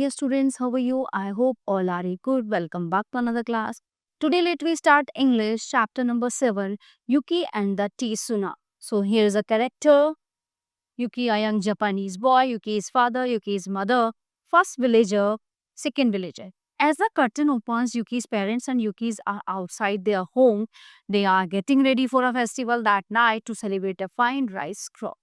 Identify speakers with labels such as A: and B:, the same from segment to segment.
A: dear students, how are you? I hope all are good. Welcome back to another class. Today, let we start English chapter number 7, Yuki and the Tea Suna. So, here's a character Yuki, a young Japanese boy, Yuki's father, Yuki's mother, first villager, second villager. As the curtain opens, Yuki's parents and Yuki's are outside their home. They are getting ready for a festival that night to celebrate a fine rice crop.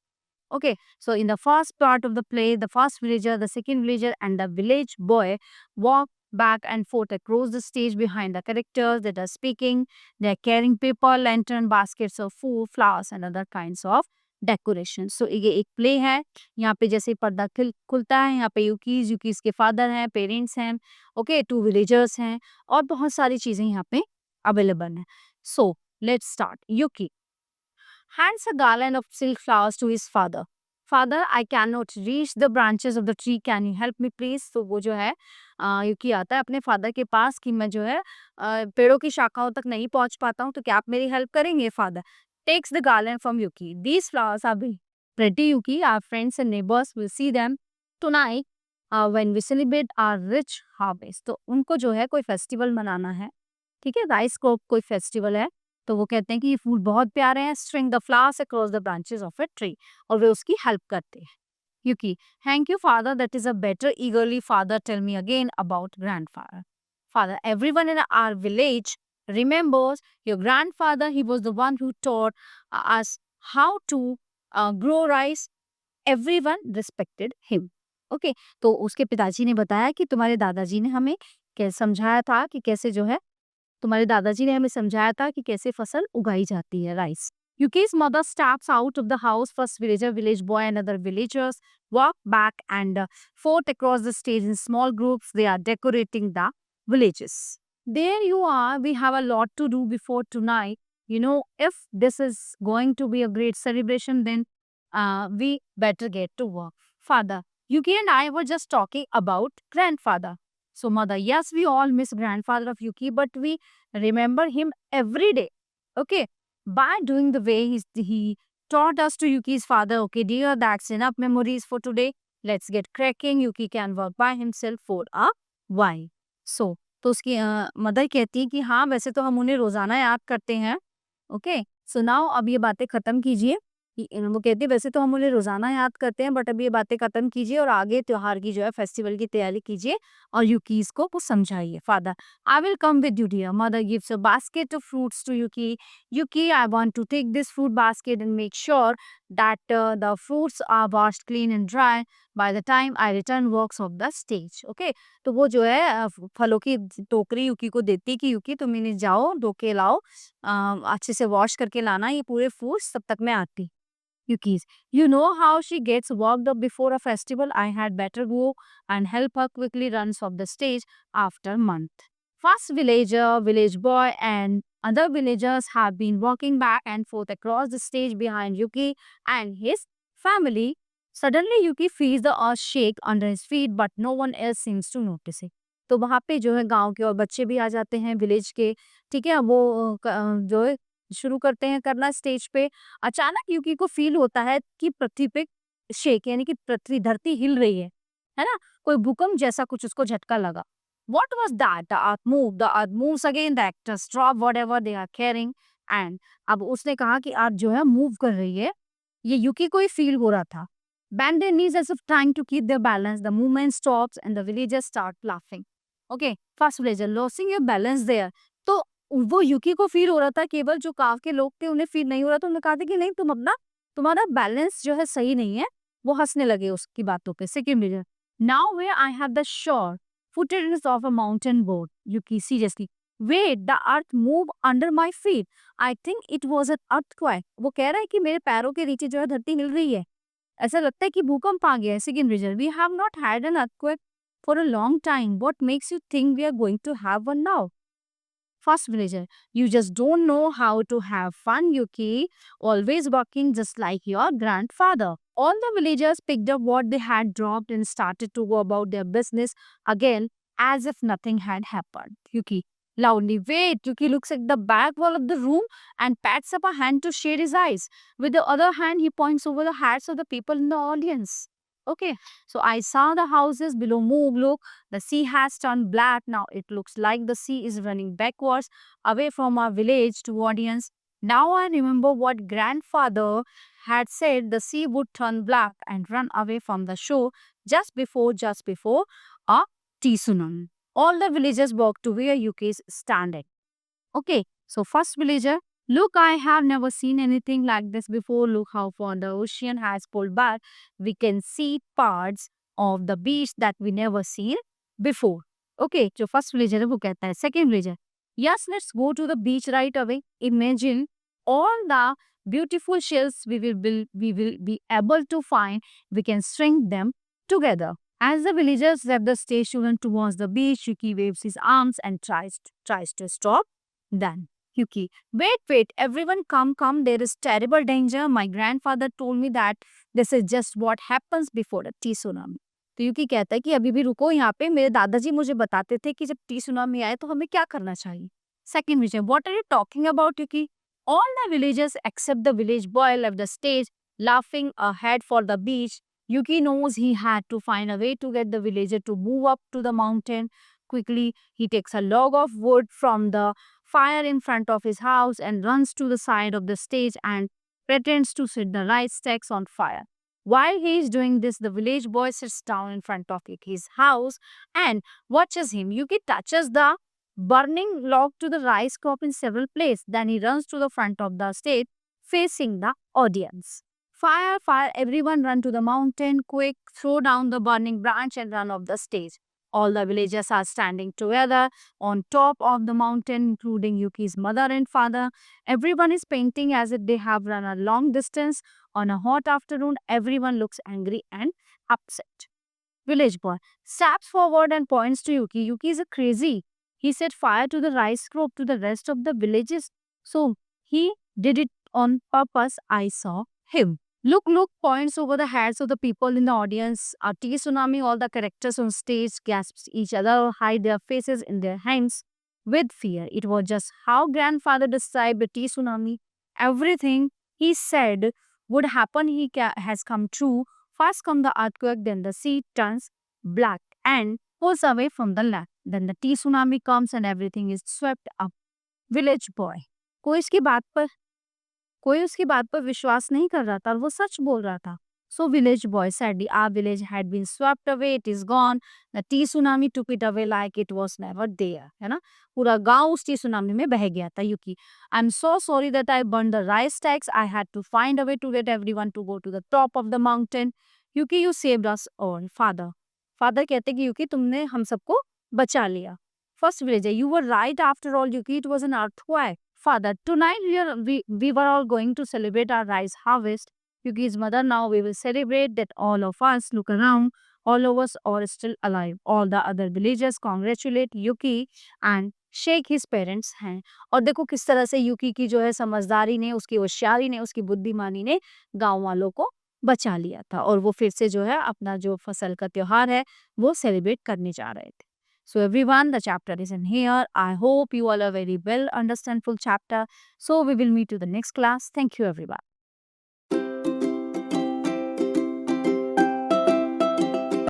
A: Okay, so in the first part of the play, the first villager, the second villager, and the village boy walk back and forth across the stage behind the characters that are speaking. They are carrying paper, lantern, baskets of food, flowers, and other kinds of decoration. So ये एक play है. यहाँ पे जैसे पर्दा खुलता है, यहाँ पे यूकीज के फादर हैं, पेरेंट्स हैं, ओके, 2 विलेजर्स हैं और बहुत सारी चीजें यहाँ पे अवेलेबल हैं. So let's start. Yuki hands a garland of silk flowers to his father. Father, I cannot reach the branches of the tree. Can you help me please? तो वो जो है यूकी आता है अपने फादर के पास कि मैं जो है पेड़ों की शाखाओं तक नहीं पहुंच पाता हूँ, तो क्या आप मेरी हेल्प करेंगे? Father takes the garland from Yuki. These flowers are very pretty, Yuki. Our friends and neighbors will see them tonight when we celebrate our rich harvest. तो उनको जो है कोई फेस्टिवल मनाना है, ठीक है, राइस को कोई फेस्टिवल है, तो वो कहते हैं कि ये फूल बहुत प्यारे हैं. String the flowers across the branches of a tree, और वे उसकी हेल्प करते हैं. Yuki, thank you, father. That is a better. Eagerly, father, tell me again about grandfather. Father, everyone in our village remembers your grandfather. He was the one who taught us how to grow rice. Everyone respected him. Okay, तो उसके पिताजी ने बताया कि तुम्हारे दादाजी ने हमें समझाया था कि कैसे जो है तुम्हारे दादाजी ने हमें समझाया था कि कैसे फसल उगाई जाती है, rice. Yuki's mother steps out of the house. First villager, village boy, and other villagers walk back and forth across the stage in small groups. They are decorating the villages. There you are. We have a lot to do before tonight. You know, if this is going to be a great celebration, then we better get to work. Father, Yuki and I were just talking about grandfather. So, mother, yes, we all miss grandfather of Yuki, but we remember him every day. Okay, by doing the way he taught us to Yuki's father. Okay, dear, that's enough memories for today. Let's get cracking. Yuki can work by himself for a while. So, तो उसकी mother कहती है कि हाँ, वैसे तो हम उन्हें रोजाना याद करते हैं. ओके, सो नाउ अब ये बातें खत्म कीजिए. वो कहती है वैसे तो हम उन्हें रोजाना याद करते हैं, बट अब ये बातें खत्म कीजिए और आगे त्योहार की जो है फेस्टिवल की तैयारी कीजिए और यूकीज को वो समझाइए. Father, I will come with you dear. Mother gives a basket of fruits to Yuki. Yuki, I want to take this fruit basket and make sure that the fruits are washed clean and dry by the time I return works of the stage. Okay, तो वो जो है फलों की टोकरी यूकी को देती कि यूकी तुम इन्हें जाओ धो के लाओ, अच्छे से वॉश करके लाना ये पूरे फ्रूट्स, तब तक मैं आती. Yukis, you know how she gets worked up before a festival. I had better go and help her quickly runs off the stage after a month. First villager, village boy, and other villagers have been walking back and forth across the stage behind Yuki and his family. Suddenly, Yuki feels the earth shake under his feet, but no one else seems to notice it. तो वहाँ पे जो है गांव के और बच्चे भी आ जाते हैं विलेज के, ठीक है, वो जो है शुरू करते हैं करना स्टेज पे. अचानक यूकी को फील होता है कि पृथ्वी पे शेक, यानी कि पृथ्वी धरती हिल रही है ना, कोई भूकंप जैसा कुछ उसको झटका लगा. What was that? The earth moved. The earth moves again. The actors drop whatever they are carrying. And अब उसने कहा कि अर्थ जो है मूव कर रही है. ये यूकी को ही फील हो रहा था. Bend their knees as if trying to keep their balance. The movement stops and the villagers start laughing. Okay, first villager, losing your balance there. तो वो यूकी को फील हो रहा था, केवल जो गांव के लोग थे उन्हें फील नहीं हो रहा था. उन्होंने कहा था कि नहीं, तुम अपना तुम्हारा बैलेंस जो है सही नहीं है. वो हंसने लगे उसकी बातों पे. Second villager, now way I have the sure footage of a mountain board. Yuki, seriously. Wait, the earth moved under my feet. I think it was an earthquake. वो कह रहा है कि मेरे पैरों के नीचे जो है धरती हिल रही है. ऐसा लगता है कि भूकंप आ गया है. Second villager, we have not had an earthquake for a long time. What makes you think we are going to have one now? First villager, you just don't know how to have fun, Yuki. Always working just like your grandfather. All the villagers picked up what they had dropped and started to go about their business again as if nothing had happened. Yuki, loudly, wait. Yuki looks at the back wall of the room and pats up a hand to shade his eyes. With the other hand, he points over the heads of the people in the audience. Okay, so I saw the houses below move. Look, the sea has turned black. Now it looks like the sea is running backwards away from our village to audience. Now I remember what grandfather had said the sea would turn black and run away from the shore just before a tsunami. All the villagers walked to where Yuki is standing. Okay, so first villager, look, I have never seen anything like this before. Look how far the ocean has pulled back. We can see parts of the beach that we never seen before. Okay, जो first villager है वो कहता है. Second villager, yes, let's go to the beach right away. Imagine all the beautiful shells we will be able to find. We can string them together. As the villagers left the station towards the beach, Yuki waves his arms and tries to stop then, Yuki, wait, everyone come, there is terrible danger. My grandfather told me that this is just what happens before a T tsunami. तो यूकी कहता है कि अभी भी रुको यहाँ पे, मेरे दादाजी मुझे बताते थे कि जब टी सुनामी आए तो हमें क्या करना चाहिए. Second vision, what are you talking about, Yuki? All the villagers except the village boy left the stage, laughing ahead for the beach. Yuki knows he had to find a way to get the villager to move up to the mountain. Quickly, he takes a log of wood from the fire in front of his house and runs to the side of the stage and pretends to set the rice sticks on fire. While he is doing this, the village boy sits down in front of Yuki's house and watches him. Yuki touches the burning log to the rice crop in several places. Then he runs to the front of the stage, facing the audience. Fire, fire, everyone run to the mountain, quick, throw down the burning branch and run off the stage. All the villagers are standing together on top of the mountain, including Yuki's mother and father. Everyone is painting as if they have run a long distance. On a hot afternoon, everyone looks angry and upset. Village boy steps forward and points to Yuki. Yuki is a crazy. He set fire to the rice crop to the rest of the villages. So he did it on purpose. I saw him. Look, points over the heads of the people in the audience. A tea tsunami, all the characters on stage gasps each other, hide their faces in their hands with fear. It was just how grandfather described the tea tsunami. Everything he said would happen has come true. First come the earthquake, then the sea turns black and pulls away from the land. Then the tea tsunami comes and everything is swept up. Village boy. कोई उसकी बात पर विश्वास नहीं कर रहा था और वो सच बोल रहा था. So village boy said our village had been swept away, it is gone. The tea tsunami took it away like it was never there. है ना, पूरा गांव उस टी सुनामी में बह गया था. Yuki, I'm so sorry that I burned the rice stacks. I had to find a way to get everyone to go to the top of the mountain. Yuki, you saved us all. Father कहते कि Yuki तुमने हम सबको बचा लिया. First villager, you were right after all, Yuki, it was an earthquake. Father, tonight we were all going to celebrate our rice harvest. Yuki's mother, now we will celebrate that all of us look around. All of us are still alive. All the other villagers congratulate Yuki and shake his parents' hand. और देखो किस तरह से Yuki की जो है समझदारी ने, उसकी होशियारी ने, उसकी बुद्धिमानी ने गांव वालों को बचा लिया था और वो फिर से जो है अपना जो फसल का त्योहार है वो सेलिब्रेट करने जा रहे थे. So everyone, the chapter is in here. I hope you all are very well understand full chapter. So we will meet to the next class. Thank you everyone.